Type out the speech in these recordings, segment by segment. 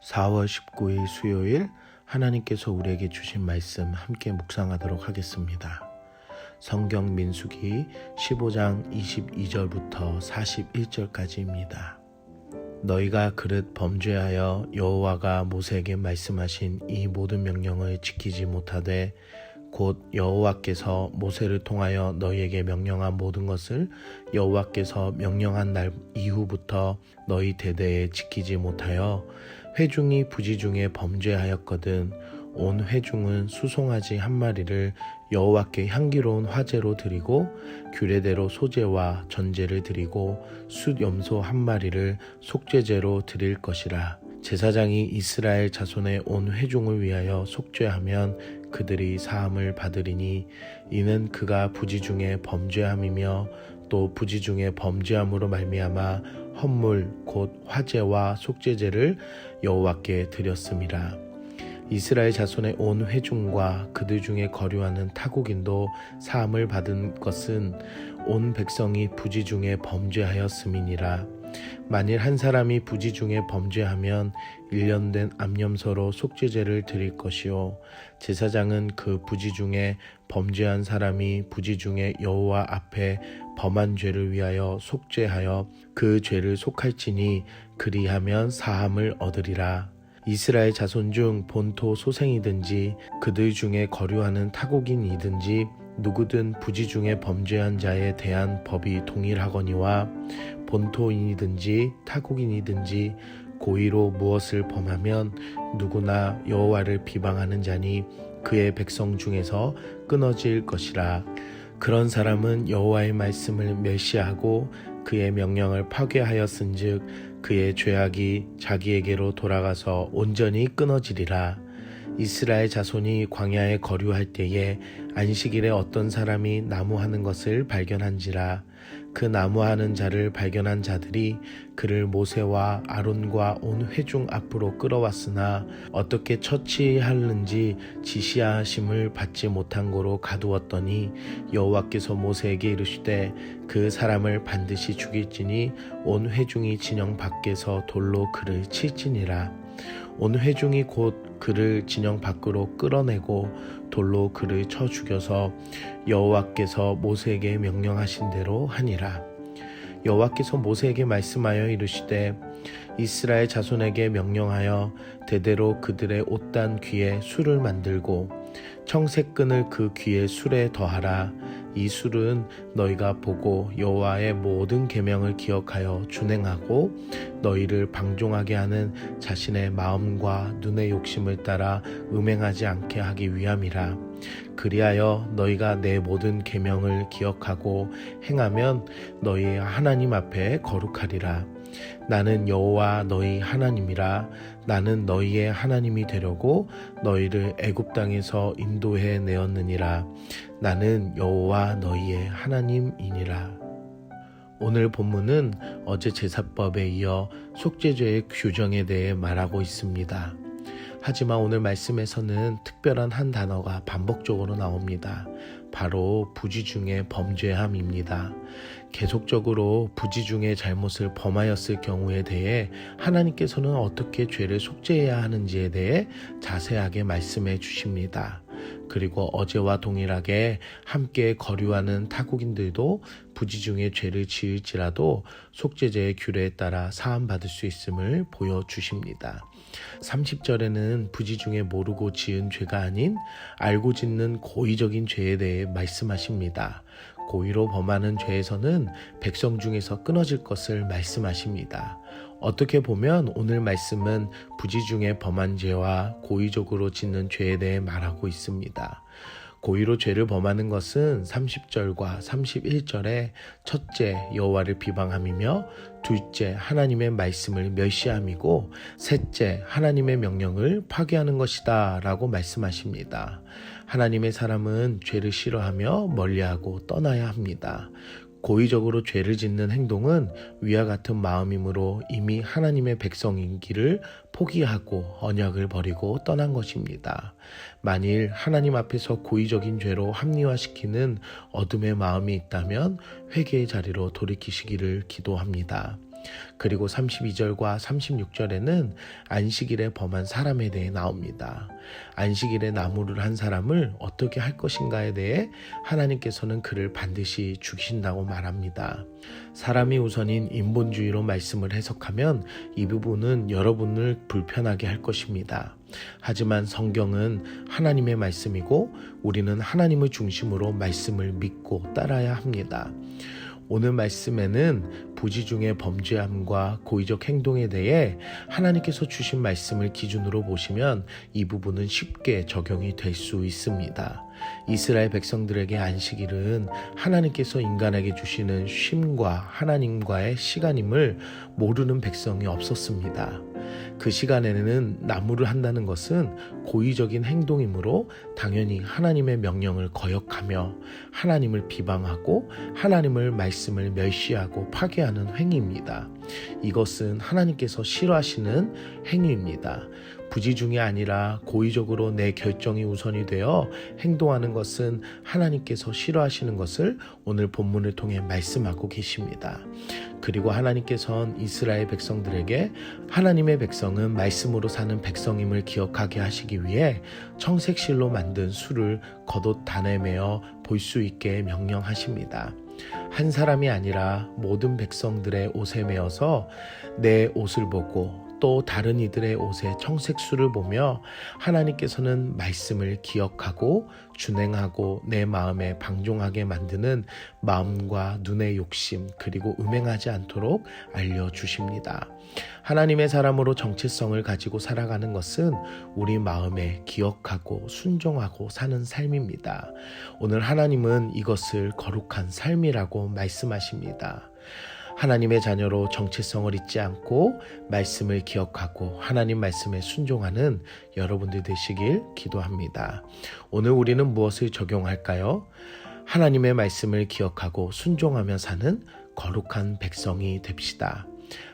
4월 19일 수요일 하나님께서 우리에게 주신 말씀 함께 묵상하도록 하겠습니다. 성경 민수기 15장 22절부터 41절까지입니다. 너희가 그릇 범죄하여 여호와가 모세에게 말씀하신 이 모든 명령을 지키지 못하되 곧 여호와께서 모세를 통하여 너희에게 명령한 모든 것을 여호와께서 명령한 날 이후부터 너희 대대에 지키지 못하여 회중이 부지 중에 범죄하였거든 온 회중은 수송아지 한 마리를 여호와께 향기로운 화제로 드리고 규례대로 소제와 전제를 드리고 숫염소 한 마리를 속죄제로 드릴 것이라. 제사장이 이스라엘 자손의 온 회중을 위하여 속죄하면 그들이 사함을 받으리니 이는 그가 부지 중에 범죄함이며 또 부지 중에 범죄함으로 말미암아 헌물 곧 화제와 속죄제를 여호와께 드렸음이라. 이스라엘 자손의 온 회중과 그들 중에 거류하는 타국인도 사함을 받은 것은 온 백성이 부지 중에 범죄하였음이니라. 만일 한 사람이 부지 중에 범죄하면 1년 된 암염소로 속죄제를 드릴 것이요 제사장은 그 부지 중에 범죄한 사람이 부지 중에 여호와 앞에 범한 죄를 위하여 속죄하여 그 죄를 속할지니 그리하면 사함을 얻으리라. 이스라엘 자손 중 본토 소생이든지 그들 중에 거류하는 타국인이든지 누구든 부지 중에 범죄한 자에 대한 법이 동일하거니와 본토인이든지 타국인이든지 고의로 무엇을 범하면 누구나 여호와를 비방하는 자니 그의 백성 중에서 끊어질 것이라. 그런 사람은 여호와의 말씀을 멸시하고 그의 명령을 파괴하였은즉 그의 죄악이 자기에게로 돌아가서 온전히 끊어지리라. 이스라엘 자손이 광야에 거류할 때에 안식일에 어떤 사람이 나무하는 것을 발견한지라. 그 나무하는 자를 발견한 자들이 그를 모세와 아론과 온 회중 앞으로 끌어왔으나 어떻게 처치하는지 지시하심을 받지 못한 고로 가두었더니 여호와께서 모세에게 이르시되 그 사람을 반드시 죽일지니 온 회중이 진영 밖에서 돌로 그를 칠지니라. 온 회중이 곧 그를 진영 밖으로 끌어내고 돌로 그를 쳐 죽여서 여호와께서 모세에게 명령하신 대로 하니라. 여호와께서 모세에게 말씀하여 이르시되 이스라엘 자손에게 명령하여 대대로 그들의 옷단 귀에 술을 만들고 청색끈을 그 귀에 술에 더하라. 이 술은 너희가 보고 여호와의 모든 계명을 기억하여 준행하고 너희를 방종하게 하는 자신의 마음과 눈의 욕심을 따라 음행하지 않게 하기 위함이라. 그리하여 너희가 내 모든 계명을 기억하고 행하면 너희의 하나님 앞에 거룩하리라. 나는 여호와 너희 하나님이라. 나는 너희의 하나님이 되려고 너희를 애굽 땅에서 인도해 내었느니라. 나는 여호와 너희의 하나님이니라. 오늘 본문은 어제 제사법에 이어 속죄죄의 규정에 대해 말하고 있습니다. 하지만 오늘 말씀에서는 특별한 한 단어가 반복적으로 나옵니다. 바로 부지 중에 범죄함입니다. 계속적으로 부지 중에 잘못을 범하였을 경우에 대해 하나님께서는 어떻게 죄를 속죄해야 하는지에 대해 자세하게 말씀해 주십니다. 그리고 어제와 동일하게 함께 거류하는 타국인들도 부지 중에 죄를 지을지라도 속죄제의 규례에 따라 사함받을 수 있음을 보여주십니다. 30절에는 부지 중에 모르고 지은 죄가 아닌 알고 짓는 고의적인 죄에 대해 말씀하십니다. 고의로 범하는 죄에서는 백성 중에서 끊어질 것을 말씀하십니다. 어떻게 보면 오늘 말씀은 부지 중에 범한 죄와 고의적으로 짓는 죄에 대해 말하고 있습니다. 고의로 죄를 범하는 것은 30절과 31절에 첫째 여호와를 비방함이며 둘째 하나님의 말씀을 멸시함이고 셋째 하나님의 명령을 파괴하는 것이다 라고 말씀하십니다. 하나님의 사람은 죄를 싫어하며 멀리하고 떠나야 합니다. 고의적으로 죄를 짓는 행동은 위와 같은 마음이므로 이미 하나님의 백성이기를 포기하고 언약을 버리고 떠난 것입니다. 만일 하나님 앞에서 고의적인 죄로 합리화시키는 어둠의 마음이 있다면 회개의 자리로 돌이키시기를 기도합니다. 그리고 32절과 36절에는 안식일에 범한 사람에 대해 나옵니다. 안식일에 나무를 한 사람을 어떻게 할 것인가에 대해 하나님께서는 그를 반드시 죽이신다고 말합니다. 사람이 우선인 인본주의로 말씀을 해석하면 이 부분은 여러분을 불편하게 할 것입니다. 하지만 성경은 하나님의 말씀이고 우리는 하나님을 중심으로 말씀을 믿고 따라야 합니다. 오늘 말씀에는 부지 중의 범죄함과 고의적 행동에 대해 하나님께서 주신 말씀을 기준으로 보시면 이 부분은 쉽게 적용이 될 수 있습니다. 이스라엘 백성들에게 안식일은 하나님께서 인간에게 주시는 쉼과 하나님과의 시간임을 모르는 백성이 없었습니다. 그 시간에는 나무를 한다는 것은 고의적인 행동이므로 당연히 하나님의 명령을 거역하며 하나님을 비방하고 하나님의 말씀을 멸시하고 파괴하는 행위입니다. 이것은 하나님께서 싫어하시는 행위입니다. 부지중이 아니라 고의적으로 내 결정이 우선이 되어 행동하는 것은 하나님께서 싫어하시는 것을 오늘 본문을 통해 말씀하고 계십니다. 그리고 하나님께서는 이스라엘 백성들에게 하나님의 백성은 말씀으로 사는 백성임을 기억하게 하시기 위해 청색실로 만든 술을 겉옷 단에 매어 볼 수 있게 명령하십니다. 한 사람이 아니라 모든 백성들의 옷에 매어서 내 옷을 보고 또 다른 이들의 옷에 청색수를 보며 하나님께서는 말씀을 기억하고 준행하고 내 마음에 방종하게 만드는 마음과 눈의 욕심 그리고 음행하지 않도록 알려주십니다. 하나님의 사람으로 정체성을 가지고 살아가는 것은 우리 마음에 기억하고 순종하고 사는 삶입니다. 오늘 하나님은 이것을 거룩한 삶이라고 말씀하십니다. 하나님의 자녀로 정체성을 잊지 않고 말씀을 기억하고 하나님 말씀에 순종하는 여러분들 되시길 기도합니다. 오늘 우리는 무엇을 적용할까요? 하나님의 말씀을 기억하고 순종하며 사는 거룩한 백성이 됩시다.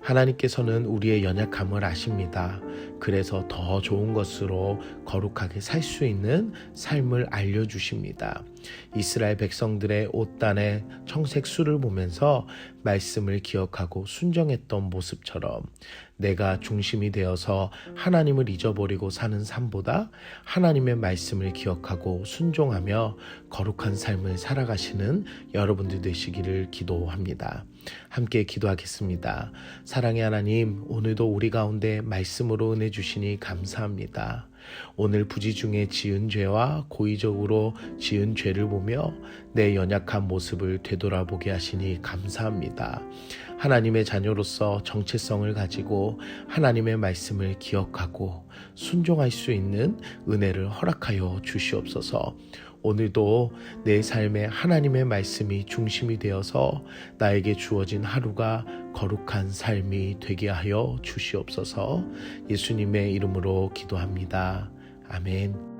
하나님께서는 우리의 연약함을 아십니다. 그래서 더 좋은 것으로 거룩하게 살 수 있는 삶을 알려주십니다. 이스라엘 백성들의 옷단에 청색수를 보면서 말씀을 기억하고 순종했던 모습처럼 내가 중심이 되어서 하나님을 잊어버리고 사는 삶보다 하나님의 말씀을 기억하고 순종하며 거룩한 삶을 살아가시는 여러분들 되시기를 기도합니다. 함께 기도하겠습니다. 사랑의 하나님, 오늘도 우리 가운데 말씀으로 은혜 주시니 감사합니다. 오늘 부지 중에 지은 죄와 고의적으로 지은 죄를 보며 내 연약한 모습을 되돌아보게 하시니 감사합니다. 하나님의 자녀로서 정체성을 가지고 하나님의 말씀을 기억하고 순종할 수 있는 은혜를 허락하여 주시옵소서. 오늘도 내 삶에 하나님의 말씀이 중심이 되어서 나에게 주어진 하루가 거룩한 삶이 되게 하여 주시옵소서. 예수님의 이름으로 기도합니다. 아멘.